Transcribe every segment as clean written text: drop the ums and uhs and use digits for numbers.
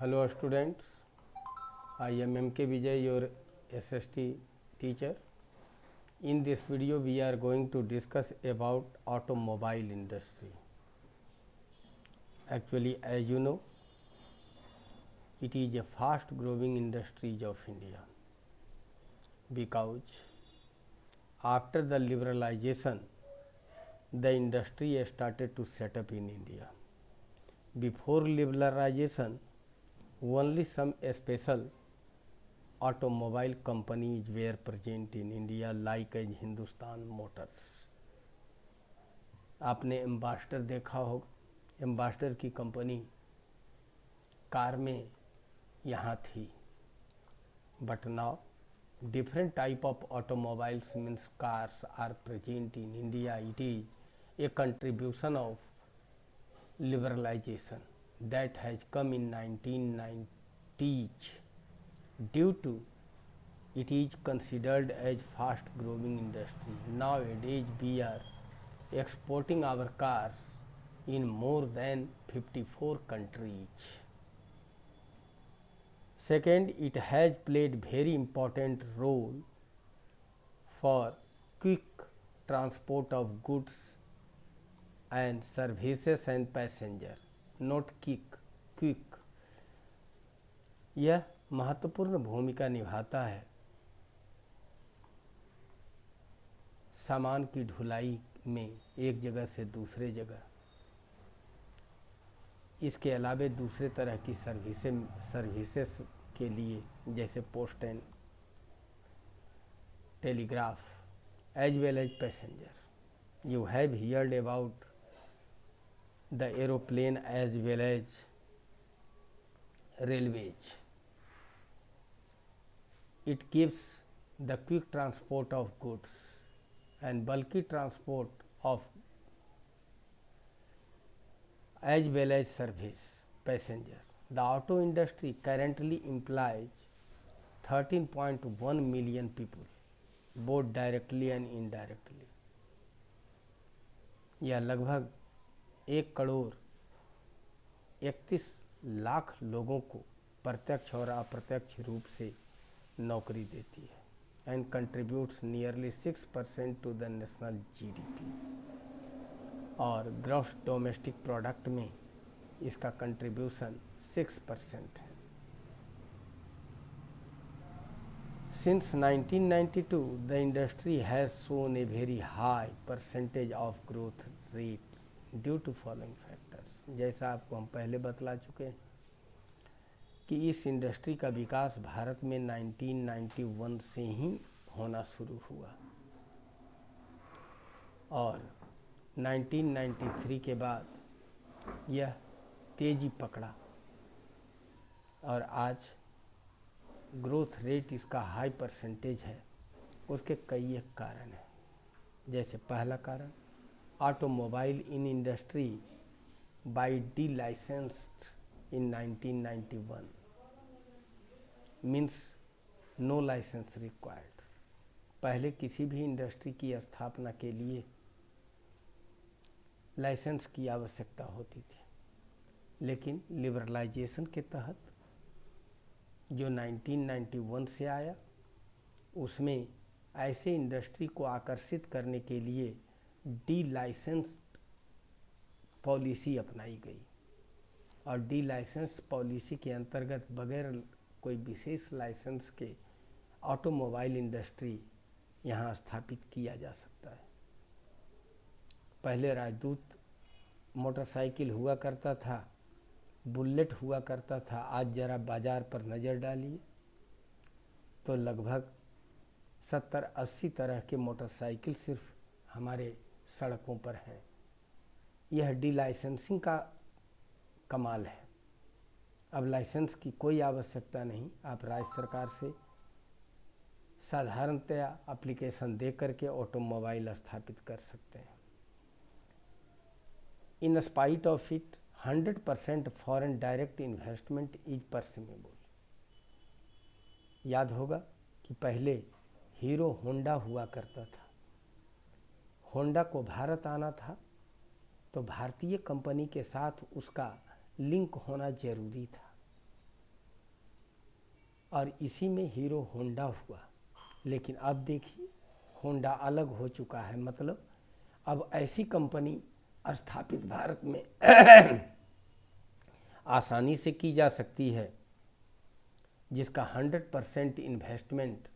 Hello students, I am MK Vijay, your SST teacher. In this video we are going to discuss about automobile industry. Actually, as you know, it is a fast growing industry of India because after the liberalization the industry started to set up in India. Before liberalization, only some special automobile companies were present in India like as Hindustan Motors. आपने एम्बास्डर देखा होगा, एम्बास्डर की company car में यहाँ थी, but now different type of automobiles means cars are present in India. It is a contribution of liberalization that has come in 1990s. Due to it is considered as fast growing industry. Nowadays we are exporting our cars in more than 54 countries. Second, it has played very important role for quick transport of goods and services and passenger, not quick. यह महत्वपूर्ण भूमिका निभाता है सामान की ढुलाई में एक जगह से दूसरे जगह। इसके अलावे दूसरे तरह की सर्विसेज के लिए जैसे post and telegraph as well as passenger. You have heard about the aeroplane as well as railways. It gives the quick transport of goods and bulky transport of as well as service passenger. The auto industry currently employs 13.1 million people both directly and indirectly. यह लगभग 1 करोड़ 31 लाख लोगों को प्रत्यक्ष और अप्रत्यक्ष रूप से नौकरी देती है and contributes nearly 6% to the national GDP और ग्रॉस डोमेस्टिक प्रोडक्ट में इसका कंट्रीब्यूशन 6% है। Since 1992, the industry has shown a very high percentage of growth rate due to following factors. जैसा आपको हम पहले बतला चुके हैं कि इस इंडस्ट्री का विकास भारत में 1991 से ही होना शुरू हुआ और 1993 के बाद यह तेजी पकड़ा और आज ग्रोथ रेट इसका हाई परसेंटेज है। उसके कई एक कारण हैं, जैसे पहला कारण automobile in industry by D licensed in 1991 means no license required. पहले किसी भी इंडस्ट्री की स्थापना के लिए लाइसेंस की आवश्यकता होती थी, लेकिन लिबरलाइजेशन के तहत जो 1991 से आया उसमें ऐसे इंडस्ट्री को आकर्षित करने के लिए डी लाइसेंस पॉलिसी अपनाई गई और डी लाइसेंस पॉलिसी के अंतर्गत बगैर कोई विशेष लाइसेंस के ऑटोमोबाइल इंडस्ट्री यहाँ स्थापित किया जा सकता है। पहले राजदूत मोटरसाइकिल हुआ करता था, बुलेट हुआ करता था। आज ज़रा बाज़ार पर नज़र डालिए तो लगभग 70-80 तरह के मोटरसाइकिल सिर्फ हमारे सड़कों पर हैं। यह डी लाइसेंसिंग का कमाल है। अब लाइसेंस की कोई आवश्यकता नहीं, आप राज्य सरकार से साधारणतया एप्लीकेशन दे करके ऑटोमोबाइल स्थापित कर सकते हैं। In spite of it 100% foreign direct investment is permissible. याद होगा कि पहले हीरो होंडा हुआ करता था। होंडा को भारत आना था तो भारतीय कंपनी के साथ उसका लिंक होना जरूरी था। और इसी में हीरो होंडा हुआ। लेकिन अब देखिए होंडा अलग हो चुका है, मतलब अब ऐसी कंपनी स्थापित भारत में आसानी से की जा सकती है जिसका 100% इन्वेस्टमेंट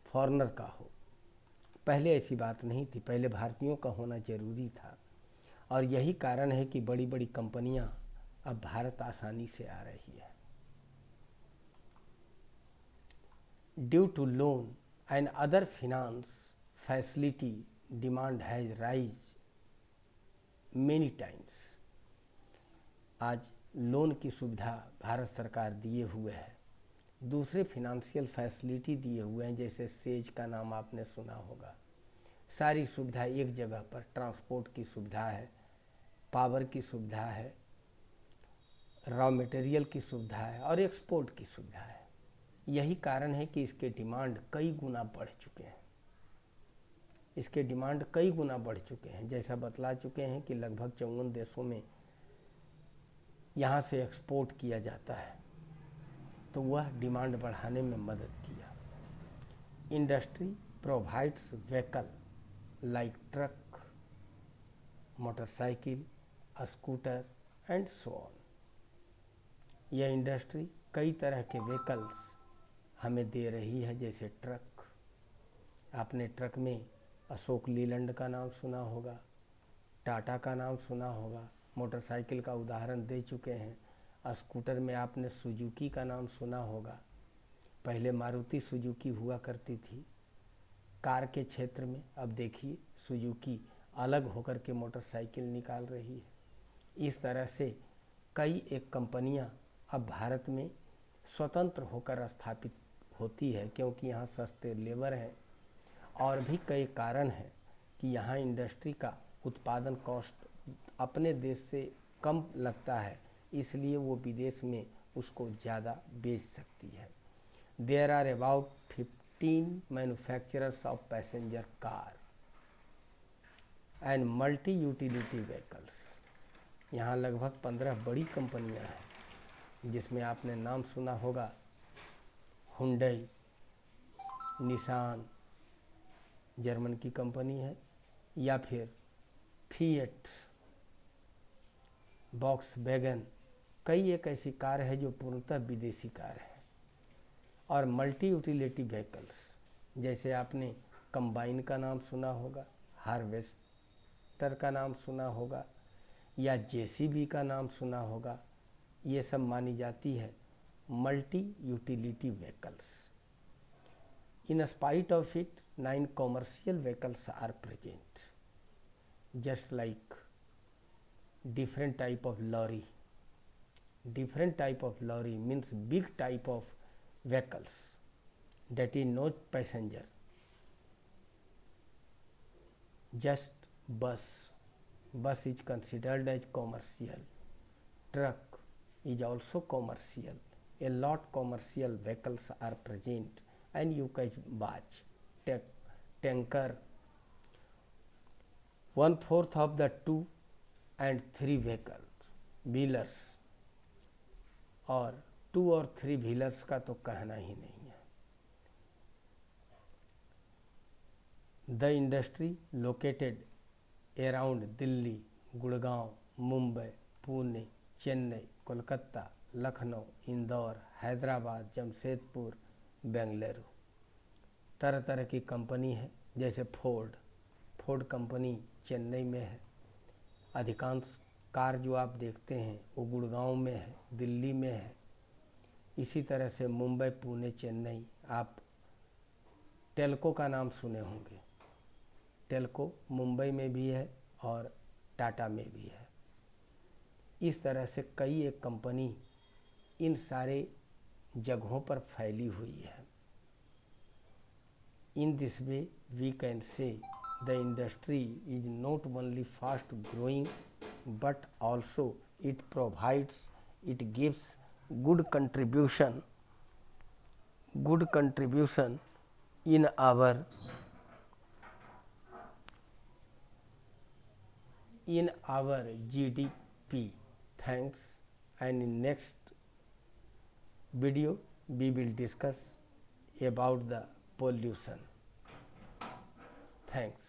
फॉरेनर का हो। पहले ऐसी बात नहीं थी, पहले भारतीयों का होना जरूरी था, और यही कारण है कि बड़ी बड़ी कंपनियां अब भारत आसानी से आ रही है। Due to loan and other finance facility demand has rise many times. आज लोन की सुविधा भारत सरकार दिए हुए है, दूसरे फिनंशियल फैसिलिटी दिए हुए हैं, जैसे सेज का नाम आपने सुना होगा। सारी सुविधा एक जगह पर, ट्रांसपोर्ट की सुविधा है, पावर की सुविधा है, रॉ मटेरियल की सुविधा है और एक्सपोर्ट की सुविधा है। यही कारण है कि इसके डिमांड कई गुना बढ़ चुके हैं। इसके डिमांड कई गुना बढ़ चुके हैं, जैसा बतला चुके हैं कि लगभग 54 देशों में यहाँ से एक्सपोर्ट किया जाता है, तो वह डिमांड बढ़ाने में मदद किया। Industry provides vehicle like truck, motorcycle, scooter and so on. यह इंडस्ट्री कई तरह के व्हीकल्स हमें दे रही है, जैसे ट्रक। आपने ट्रक में अशोक लीलैंड का नाम सुना होगा, टाटा का नाम सुना होगा। मोटरसाइकिल का उदाहरण दे चुके हैं। स्कूटर में आपने सुजुकी का नाम सुना होगा, पहले मारुति सुजुकी हुआ करती थी। कार के क्षेत्र में अब देखिए सुजुकी अलग होकर के मोटरसाइकिल निकाल रही है। इस तरह से कई एक कंपनियां अब भारत में स्वतंत्र होकर स्थापित होती है, क्योंकि यहाँ सस्ते लेबर हैं और भी कई कारण हैं कि यहाँ इंडस्ट्री का उत्पादन कॉस्ट अपने देश से कम लगता है, इसलिए वो विदेश में उसको ज़्यादा बेच सकती है। There are about 15 manufacturers of passenger car and multi utility vehicles. यहाँ लगभग 15 बड़ी कंपनियाँ हैं, जिसमें आपने नाम सुना होगा हुंडई, निसान जर्मन की कंपनी है, या फिर फिएट, वॉक्सवैगन। कई एक ऐसी कार है जो पूर्णतः विदेशी कार है। और मल्टी यूटिलिटी व्हीकल्स, जैसे आपने कंबाइन का नाम सुना होगा, हार्वेस्टर का नाम सुना होगा, या जेसीबी का नाम सुना होगा। ये सब मानी जाती है multi utility vehicles. In spite of it 9 commercial vehicles are present, just like different type of lorry. Different type of lorry means big type of vehicles that is not passenger. Just bus is considered as commercial. Truck is also commercial. A lot commercial vehicles are present, and you can watch tanker 1/4 of the 2 and 3 wheelers, और 2 और 3 wheelers का तो कहना ही नहीं है। The industry located around Delhi, Gurgaon, Mumbai, Pune, Chennai, Kolkata, Lucknow, Indore, Hyderabad, Jamshedpur, Bengaluru. तरह तरह की कंपनी है, जैसे फोर्ड कंपनी चेन्नई में है। अधिकांश कार जो आप देखते हैं वो गुड़गांव में है, दिल्ली में है। इसी तरह से मुंबई, पुणे, चेन्नई। आप टेल्को का नाम सुने होंगे, टेल्को मुंबई में भी है और टाटा में भी है। इस तरह से कई एक कंपनी इन सारे जगहों पर फैली हुई है। In this way, we can say the industry is not only fast growing, but also it gives good contribution in our GDP. Thanks, and in next video we will discuss about the pollution. Thanks.